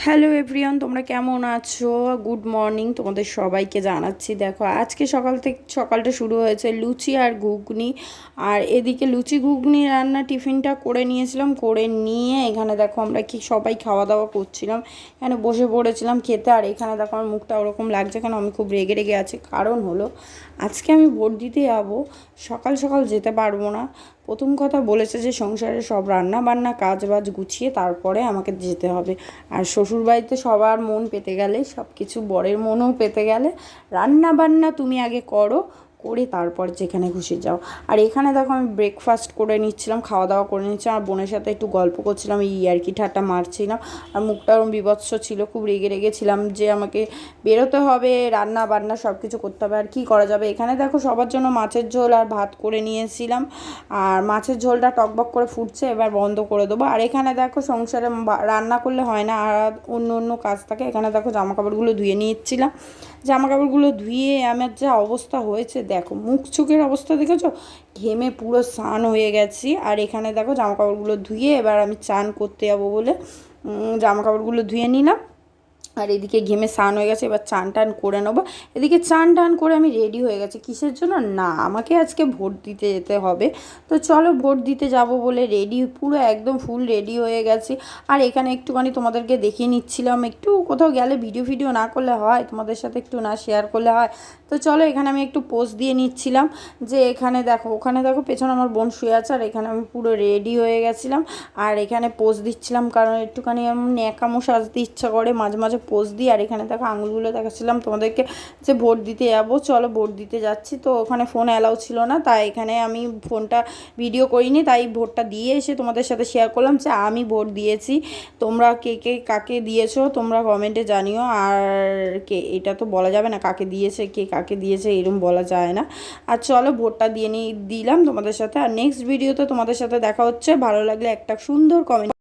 Hello everyone, তোমরা কেমন আছো? গুড মর্নিং তোমাদের সবাইকে জানাচ্ছি। দেখো আজকে সকালটা শুরু হয়েছে লুচি আর ঘুগনি। আর এদিকে লুচি ঘুগনি রান্না টিফিনটা করে নিয়েছিলাম, করে নিয়ে এখানে দেখো আমরা কি সবাই খাওয়া দাওয়া করছিলাম, এখানে বসে পড়েছিলাম খেতে। আর এখানে দেখো আমার মুখটা ওরকম লাগছে কেন, আমি খুব রেগে রেগে আছি। কারণ হলো আজকে আমি ভোট দিতে যাবো, সকাল সকাল যেতে পারবো না। প্রথম কথা বলেছে যে সংসারে সব রান্না বান্না কাজ বাজ গুছিয়ে তারপরে আমাকে যেতে হবে। আর শ্বশুরবাড়িতে সবার মন পেতে গেলে, সব কিছু বরের মনও পেতে গেলে রান্না বান্না তুমি আগে করো, করে তারপর যেখানে খুশি যাও। আর এখানে দেখো আমি ব্রেকফাস্ট করে নিচ্ছিলাম, খাওয়া দাওয়া করে নিচ্ছিলাম, আর বোনের সাথে একটু গল্প করছিলাম, এই আর কি ঠাট্টা মারছিলাম। আর মুখটা ওরম বিভৎস ছিল, খুব রেগে রেগেছিলাম যে আমাকে বেরোতে হবে, রান্না বান্না সব কিছু করতে হবে, আর কী করা যাবে। এখানে দেখো সবার জন্য মাছের ঝোল আর ভাত করে নিয়েছিলাম, আর মাছের ঝোলটা টকবক করে ফুটছে, এবার বন্ধ করে দেবো। আর এখানে দেখো সংসারে রান্না করলে হয় না, আর অন্য অন্য কাজ থাকে। এখানে দেখো জামা কাপড়গুলো ধুয়ে নিচ্ছিলাম, জামা কাপড়গুলো ধুয়ে আমার যা অবস্থা হয়েছে দেখো, মুখ চোখের অবস্থা দেখেছো, ঘেমে পুরো স্নান হয়ে গেছি। আর এখানে দেখো জামা কাপড়গুলো ধুয়ে এবার আমি চান করতে যাবো বলে জামা কাপড়গুলো ধুয়ে নিলাম। আর এদিকে ঘেমে স্নান হয়ে গেছে, এবার চান টান করে নেবো। এদিকে চান টান করে আমি রেডি হয়ে গেছি, কিসের জন্য না, আমাকে আজকে ভোট দিতে যেতে হবে। তো চলো ভোট দিতে যাব বলে রেডি, পুরো একদম ফুল রেডি হয়ে গেছি। আর এখানে একটুখানি তোমাদেরকে দেখিয়ে নিচ্ছিলাম, একটু কোথাও গেলে ভিডিও না করলে হয়, তোমাদের সাথে একটু না শেয়ার করলে হয়। তো চলো এখানে আমি একটু পোজ দিয়ে নিচ্ছিলাম, যে এখানে দেখো ওখানে দেখো পেছনে আমার বোন শুয়ে আছে, আর এখানে আমি পুরো রেডি হয়ে গেছিলাম। আর এখানে পোজ দিচ্ছিলাম কারণ একটুখানি ন্যাকামো সাজতে ইচ্ছা করে, মাঝে মাঝে পোজ দিই। আর এখানে দেখো আঙুলগুলো দেখাচ্ছিলাম তোমাদেরকে যে ভোট দিতে যাবো, চলো ভোট দিতে যাচ্ছি। তো ওখানে ফোন অ্যালাউ ছিল না, তাই এখানে আমি ফোনটা ভিডিও করিনি, তাই ভোটটা দিয়ে এসে তোমাদের সাথে শেয়ার করলাম যে আমি ভোট দিয়েছি। তোমরা কে কে কাকে দিয়েছো তোমরা কমেন্টে জানিও। আর কে, এটা তো বলা যাবে না কাকে দিয়েছে, কে কাকে দিয়েছে এরকম বলা যায় না। আর চলো ভোটটা দিয়ে দিলাম তোমাদের সাথে। আর নেক্সট ভিডিওতে তোমাদের সাথে দেখা হচ্ছে, ভালো লাগলে একটা সুন্দর কমেন্ট